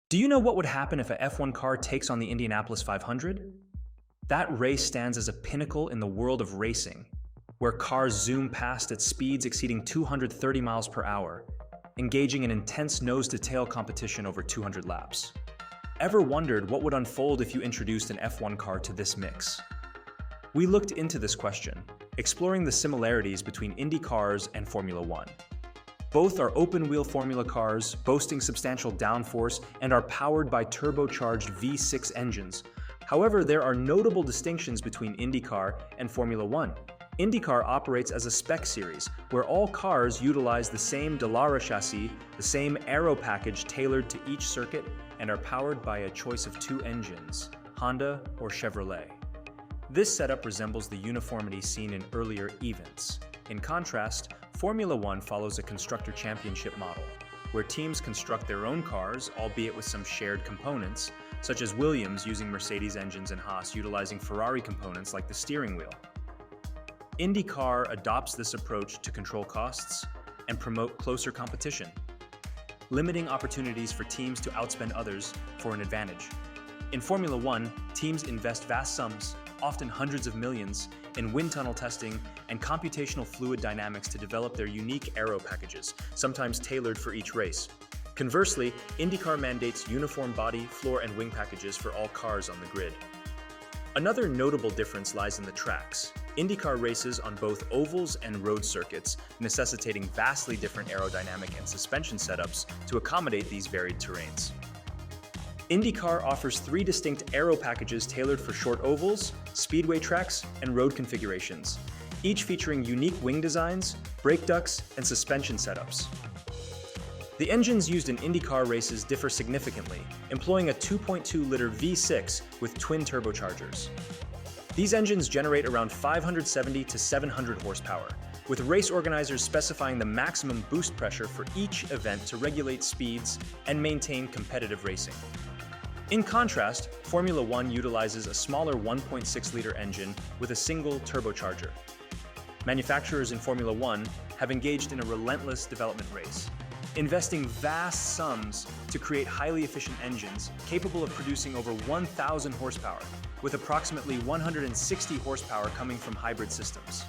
Do you know what would happen if a F1 car takes on the Indianapolis 500? That race stands as a pinnacle in the world of racing, where cars zoom past at speeds exceeding 230 miles per hour, engaging in intense nose-to-tail competition over 200 laps. Ever wondered what would unfold if you introduced an F1 car to this mix? We looked into this question, exploring the similarities between IndyCars and Formula One. Both are open-wheel formula cars, boasting substantial downforce, and are powered by turbocharged V6 engines. However, there are notable distinctions between IndyCar and Formula One. IndyCar operates as a spec series, where all cars utilize the same Dallara chassis, the same aero package tailored to each circuit, and are powered by a choice of two engines, Honda or Chevrolet. This setup resembles the uniformity seen in earlier events. In contrast, Formula One follows a constructor championship model, where teams construct their own cars, albeit with some shared components, such as Williams using Mercedes engines and Haas utilizing Ferrari components like the steering wheel. IndyCar adopts this approach to control costs and promote closer competition, limiting opportunities for teams to outspend others for an advantage. In Formula One, teams invest vast sums, often hundreds of millions, in wind tunnel testing and computational fluid dynamics to develop their unique aero packages, sometimes tailored for each race. Conversely, IndyCar mandates uniform body, floor, and wing packages for all cars on the grid. Another notable difference lies in the tracks. IndyCar races on both ovals and road circuits, necessitating vastly different aerodynamic and suspension setups to accommodate these varied terrains. IndyCar offers three distinct aero packages tailored for short ovals, speedway tracks, and road configurations, each featuring unique wing designs, brake ducts, and suspension setups. The engines used in IndyCar races differ significantly, employing a 2.2-liter V6 with twin turbochargers. These engines generate around 570 to 700 horsepower, with race organizers specifying the maximum boost pressure for each event to regulate speeds and maintain competitive racing. In contrast, Formula One utilizes a smaller 1.6-liter engine with a single turbocharger. Manufacturers in Formula One have engaged in a relentless development race, investing vast sums to create highly efficient engines capable of producing over 1,000 horsepower, with approximately 160 horsepower coming from hybrid systems.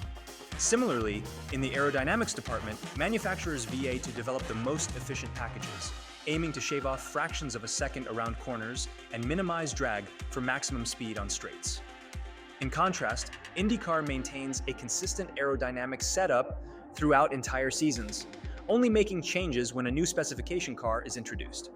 Similarly, in the aerodynamics department, manufacturers VA to develop the most efficient packages, aiming to shave off fractions of a second around corners and minimize drag for maximum speed on straights. In contrast, IndyCar maintains a consistent aerodynamic setup throughout entire seasons, only making changes when a new specification car is introduced.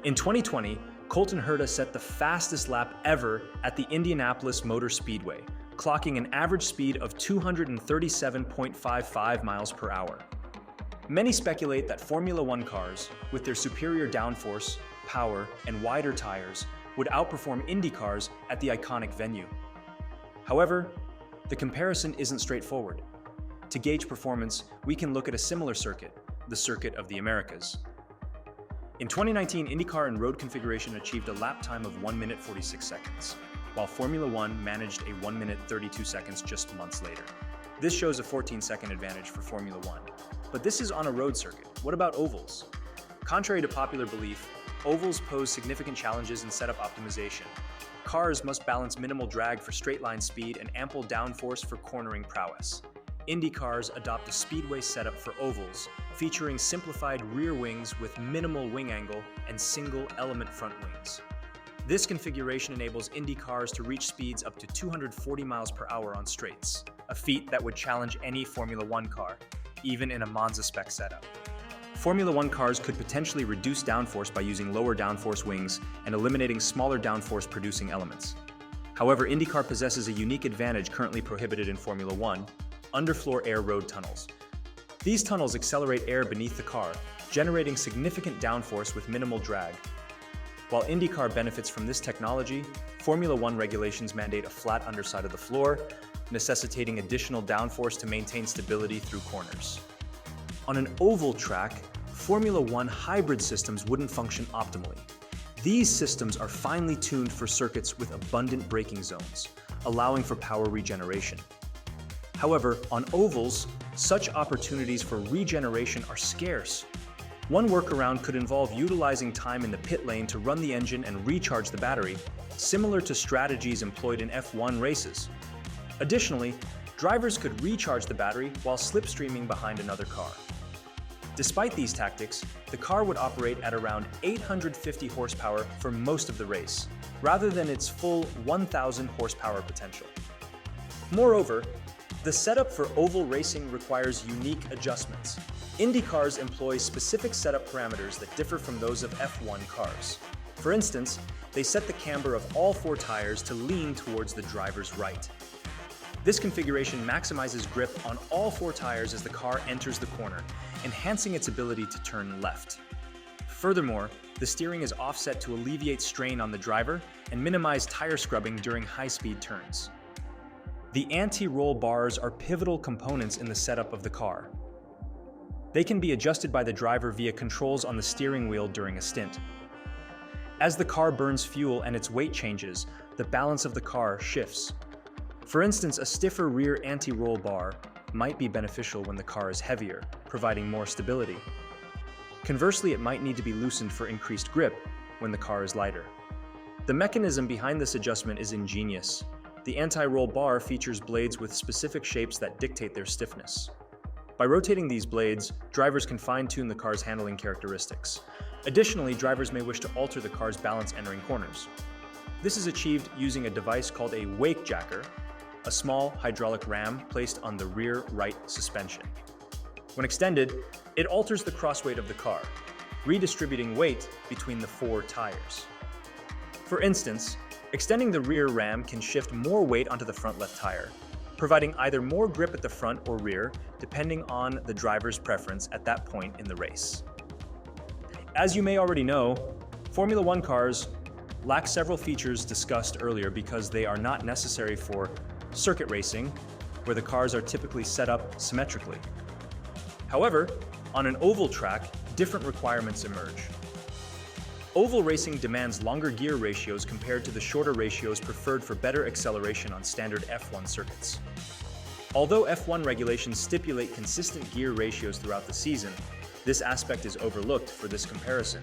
In 2020, Colton Herta set the fastest lap ever at the Indianapolis Motor Speedway, clocking an average speed of 237.55 miles per hour. Many speculate that Formula One cars, with their superior downforce, power, and wider tires, would outperform Indy cars at the iconic venue. However, the comparison isn't straightforward. To gauge performance, we can look at a similar circuit, the Circuit of the Americas. In 2019, IndyCar and road configuration achieved a lap time of 1 minute 46 seconds, while Formula One managed a 1 minute 32 seconds just months later. This shows a 14-second advantage for Formula One. But this is on a road circuit. What about ovals? Contrary to popular belief, ovals pose significant challenges in setup optimization. Cars must balance minimal drag for straight-line speed and ample downforce for cornering prowess. Indy cars adopt a speedway setup for ovals, featuring simplified rear wings with minimal wing angle and single-element front wings. This configuration enables Indy cars to reach speeds up to 240 miles per hour on straights, a feat that would challenge any Formula One car, even in a Monza spec setup. Formula One cars could potentially reduce downforce by using lower downforce wings and eliminating smaller downforce producing elements. However, IndyCar possesses a unique advantage currently prohibited in Formula One: underfloor air road tunnels. These tunnels accelerate air beneath the car, generating significant downforce with minimal drag. While IndyCar benefits from this technology, Formula One regulations mandate a flat underside of the floor, necessitating additional downforce to maintain stability through corners. On an oval track, Formula One hybrid systems wouldn't function optimally. These systems are finely tuned for circuits with abundant braking zones, allowing for power regeneration. However, on ovals, such opportunities for regeneration are scarce. One workaround could involve utilizing time in the pit lane to run the engine and recharge the battery, similar to strategies employed in F1 races. Additionally, drivers could recharge the battery while slipstreaming behind another car. Despite these tactics, the car would operate at around 850 horsepower for most of the race, rather than its full 1,000 horsepower potential. Moreover, the setup for oval racing requires unique adjustments. IndyCars employs specific setup parameters that differ from those of F1 cars. For instance, they set the camber of all four tires to lean towards the driver's right. This configuration maximizes grip on all four tires as the car enters the corner, enhancing its ability to turn left. Furthermore, the steering is offset to alleviate strain on the driver and minimize tire scrubbing during high-speed turns. The anti-roll bars are pivotal components in the setup of the car. They can be adjusted by the driver via controls on the steering wheel during a stint. As the car burns fuel and its weight changes, the balance of the car shifts. For instance, a stiffer rear anti-roll bar might be beneficial when the car is heavier, providing more stability. Conversely, it might need to be loosened for increased grip when the car is lighter. The mechanism behind this adjustment is ingenious. The anti-roll bar features blades with specific shapes that dictate their stiffness. By rotating these blades, drivers can fine-tune the car's handling characteristics. Additionally, drivers may wish to alter the car's balance entering corners. This is achieved using a device called a wake jacker, a small hydraulic ram placed on the rear right suspension. When extended, it alters the crossweight of the car, redistributing weight between the four tires. For instance, extending the rear ram can shift more weight onto the front left tire, providing either more grip at the front or rear, depending on the driver's preference at that point in the race. As you may already know, Formula One cars lack several features discussed earlier because they are not necessary for circuit racing, where the cars are typically set up symmetrically. However, on an oval track, different requirements emerge. Oval racing demands longer gear ratios compared to the shorter ratios preferred for better acceleration on standard F1 circuits. Although F1 regulations stipulate consistent gear ratios throughout the season, this aspect is overlooked for this comparison.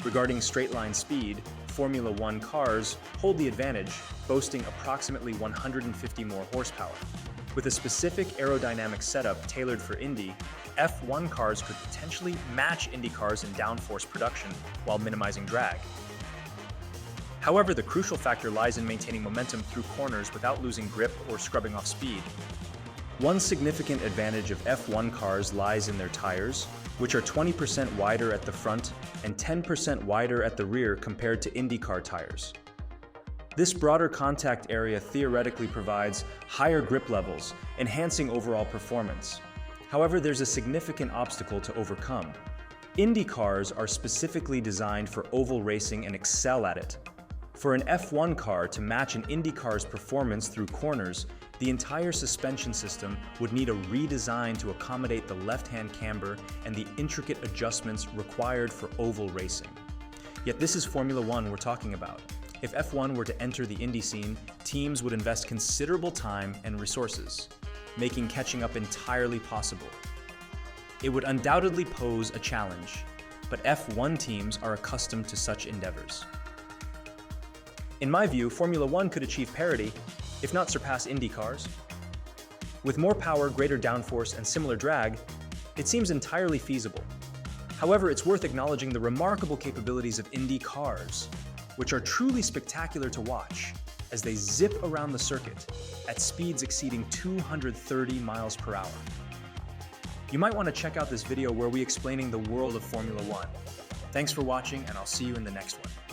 Regarding straight-line speed, Formula One cars hold the advantage, boasting approximately 150 more horsepower. With a specific aerodynamic setup tailored for Indy, F1 cars could potentially match Indy cars in downforce production while minimizing drag. However, the crucial factor lies in maintaining momentum through corners without losing grip or scrubbing off speed. One significant advantage of F1 cars lies in their tires, which are 20% wider at the front and 10% wider at the rear compared to IndyCar tires. This broader contact area theoretically provides higher grip levels, enhancing overall performance. However, there's a significant obstacle to overcome. Indy cars are specifically designed for oval racing and excel at it. For an F1 car to match an Indy car's performance through corners, the entire suspension system would need a redesign to accommodate the left-hand camber and the intricate adjustments required for oval racing. Yet this is Formula One we're talking about. If F1 were to enter the Indy scene, teams would invest considerable time and resources, making catching up entirely possible. It would undoubtedly pose a challenge, but F1 teams are accustomed to such endeavors. In my view, Formula One could achieve parity, if not surpass Indy cars. With more power, greater downforce, and similar drag, it seems entirely feasible. However, it's worth acknowledging the remarkable capabilities of Indy cars, which are truly spectacular to watch as they zip around the circuit at speeds exceeding 230 miles per hour. You might want to check out this video where we're explaining the world of Formula One. Thanks for watching, and I'll see you in the next one.